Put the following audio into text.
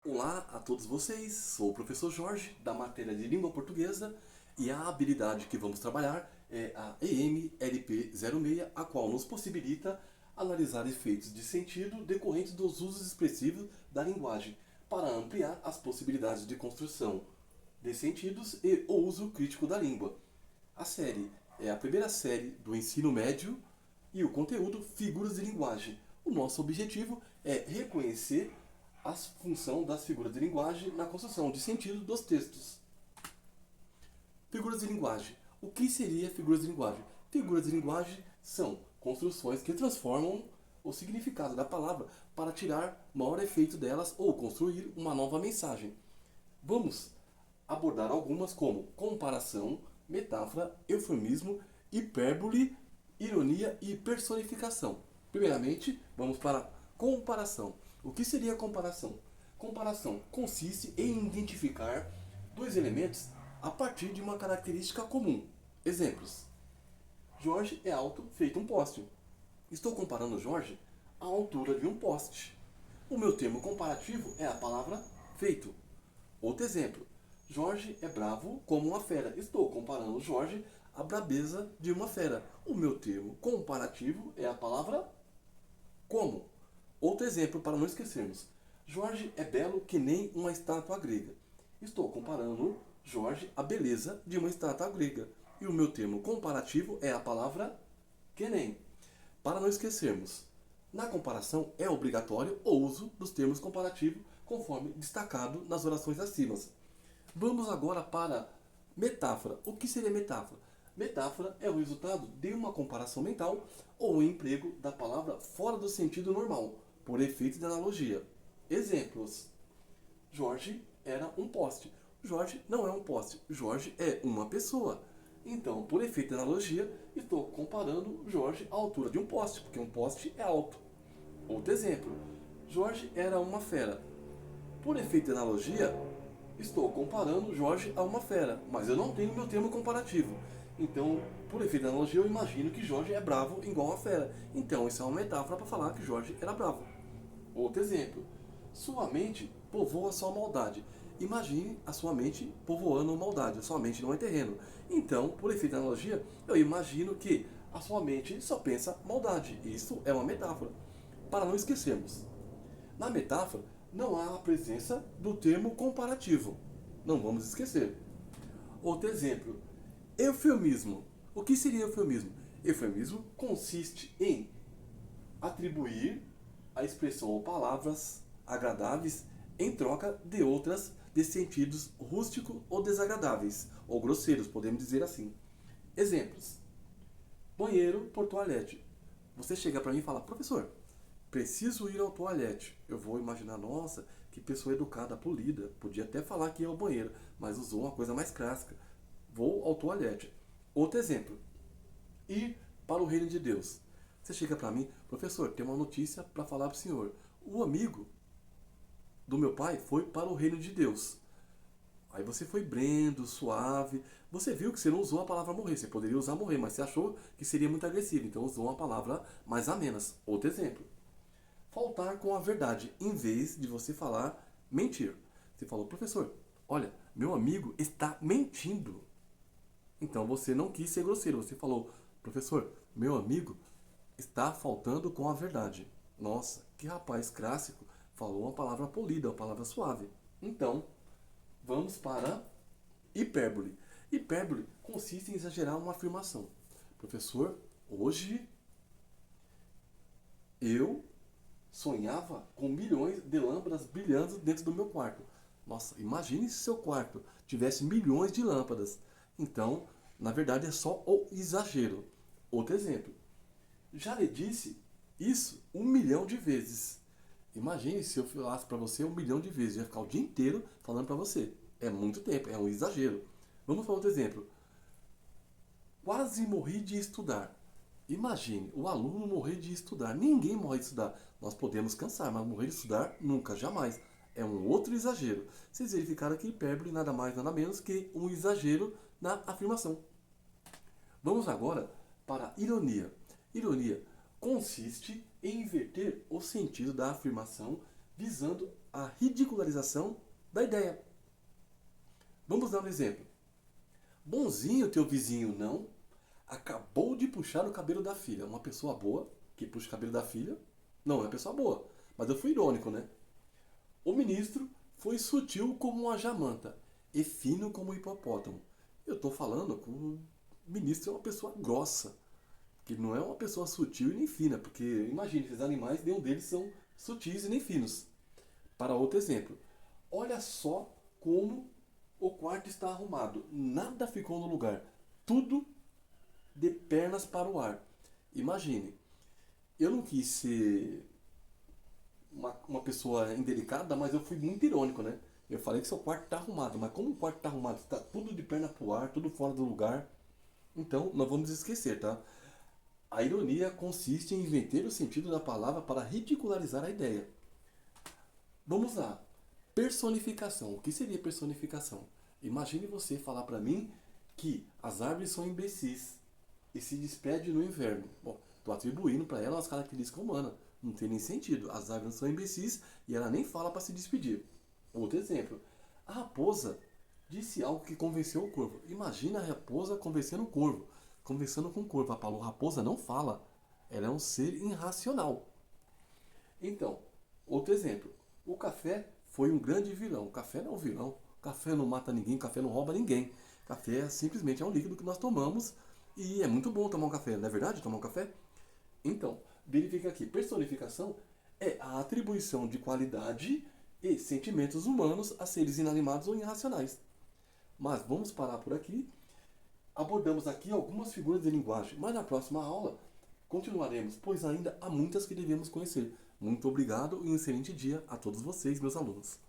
Olá a todos vocês, sou o professor Jorge, da matéria de Língua Portuguesa, e a habilidade que vamos trabalhar é a EMLP06, a qual nos possibilita analisar efeitos de sentido decorrentes dos usos expressivos da linguagem, para ampliar as possibilidades de construção de sentidos e o uso crítico da língua. A série é a primeira série do ensino médio e o conteúdo figuras de linguagem. O nosso objetivo é reconhecer a função das figuras de linguagem na construção de sentido dos textos. Figuras de linguagem. O que seria figuras de linguagem? Figuras de linguagem são construções que transformam o significado da palavra para tirar maior efeito delas ou construir uma nova mensagem. Vamos abordar algumas como comparação, metáfora, eufemismo, hipérbole, ironia e personificação. Primeiramente, vamos para comparação. O que seria comparação? Comparação consiste em identificar dois elementos a partir de uma característica comum. Exemplos: Jorge é alto feito um poste. Estou comparando Jorge à altura de um poste. O meu termo comparativo é a palavra feito. Outro exemplo: Jorge é bravo como uma fera. Estou comparando Jorge à brabeza de uma fera. O meu termo comparativo é a palavra como. Outro exemplo para não esquecermos: Jorge é belo que nem uma estátua grega. Estou comparando Jorge à beleza de uma estátua grega. E o meu termo comparativo é a palavra que nem. Para não esquecermos, na comparação é obrigatório o uso dos termos comparativos, conforme destacado nas orações acima. Vamos agora para metáfora. O que seria metáfora? Metáfora é o resultado de uma comparação mental ou o emprego da palavra fora do sentido normal, por efeito de analogia. Exemplos: Jorge era um poste. Jorge não é um poste. Jorge é uma pessoa. Então, por efeito de analogia, estou comparando Jorge à altura de um poste, porque um poste é alto. Outro exemplo: Jorge era uma fera. Por efeito de analogia, estou comparando Jorge a uma fera, mas eu não tenho meu termo comparativo. Então, por efeito de analogia, eu imagino que Jorge é bravo igual a fera. Então, isso é uma metáfora para falar que Jorge era bravo. Outro exemplo: sua mente povoa sua maldade. Imagine a sua mente povoando maldade. A sua mente não é terreno. Então, por efeito de analogia, eu imagino que a sua mente só pensa maldade. Isso é uma metáfora. Para não esquecermos, na metáfora não há a presença do termo comparativo. Não vamos esquecer. Outro exemplo: eufemismo. O que seria eufemismo? Eufemismo consiste em atribuir a expressão ou palavras agradáveis em troca de outras de sentidos rústicos ou desagradáveis, ou grosseiros, podemos dizer assim. Exemplos: banheiro por toalete. Você chega para mim e fala: professor, preciso ir ao toalete. Eu vou imaginar: nossa, que pessoa educada, polida. Podia até falar que ia ao banheiro, mas usou uma coisa mais clássica. Vou ao toalete. Outro exemplo: ir para o reino de Deus. Você chega para mim: professor, tem uma notícia para falar para o senhor. O amigo do meu pai foi para o reino de Deus. Aí você foi brendo, suave. Você viu que você não usou a palavra morrer. Você poderia usar morrer, mas você achou que seria muito agressivo. Então usou uma palavra mais amenas. Outro exemplo: faltar com a verdade, em vez de você falar mentir. Você falou: professor, olha, meu amigo está mentindo. Então você não quis ser grosseiro. Você falou: professor, meu amigo está faltando com a verdade. Nossa, que rapaz clássico. Falou uma palavra polida, uma palavra suave. Então, vamos para hipérbole. Hipérbole consiste em exagerar uma afirmação. Professor, hoje eu sonhava com milhões de lâmpadas brilhando dentro do meu quarto. Nossa, imagine se seu quarto tivesse milhões de lâmpadas. Então, na verdade, é só o exagero. Outro exemplo: já lhe disse isso 1 milhão de vezes. Imagine se eu falasse para você 1 milhão de vezes. Eu ia ficar o dia inteiro falando para você. É muito tempo, é um exagero. Vamos para outro exemplo. Quase morri de estudar. Imagine o aluno morrer de estudar. Ninguém morre de estudar. Nós podemos cansar, mas morrer de estudar nunca, jamais. É um outro exagero. Vocês verificaram que hipérbole nada mais, nada menos que um exagero na afirmação. Vamos agora para ironia. Ironia consiste em inverter o sentido da afirmação visando a ridicularização da ideia. Vamos dar um exemplo. Bonzinho teu vizinho, não? Acabou de puxar o cabelo da filha. Uma pessoa boa que puxa o cabelo da filha. Não, é uma pessoa boa. Mas eu fui irônico, né? O ministro foi sutil como uma jamanta e fino como um hipopótamo. Eu estou falando que o ministro é uma pessoa grossa, que não é uma pessoa sutil e nem fina, porque imagine, esses animais, nenhum deles são sutis e nem finos. Para outro exemplo, olha só como o quarto está arrumado. Nada ficou no lugar. Tudo de pernas para o ar. Imagine, eu não quis ser uma pessoa indelicada, mas eu fui muito irônico, né? Eu falei que seu quarto está arrumado, mas como o quarto está arrumado, está tudo de perna para o ar, tudo fora do lugar. Então, não vamos esquecer, tá? A ironia consiste em inverter o sentido da palavra para ridicularizar a ideia. Vamos lá. Personificação. O que seria personificação? Imagine você falar para mim que as árvores são imbecis e se despede no inverno. Bom, estou atribuindo para ela as características humanas. Não tem nem sentido. As árvores são imbecis e ela nem fala para se despedir. Outro exemplo. A raposa disse algo que convenceu o corvo. Imagina a raposa convencendo o corvo. Conversando com o corvo. A raposa não fala. Ela é um ser irracional. Então, outro exemplo. O café foi um grande vilão. O café não é um vilão. O café não mata ninguém. O café não rouba ninguém. O café simplesmente é um líquido que nós tomamos. E é muito bom tomar um café. Não é verdade? Tomar um café? Então, verifica aqui. Personificação é a atribuição de qualidade e sentimentos humanos a seres inanimados ou irracionais. Mas vamos parar por aqui. Abordamos aqui algumas figuras de linguagem, mas na próxima aula continuaremos, pois ainda há muitas que devemos conhecer. Muito obrigado e um excelente dia a todos vocês, meus alunos.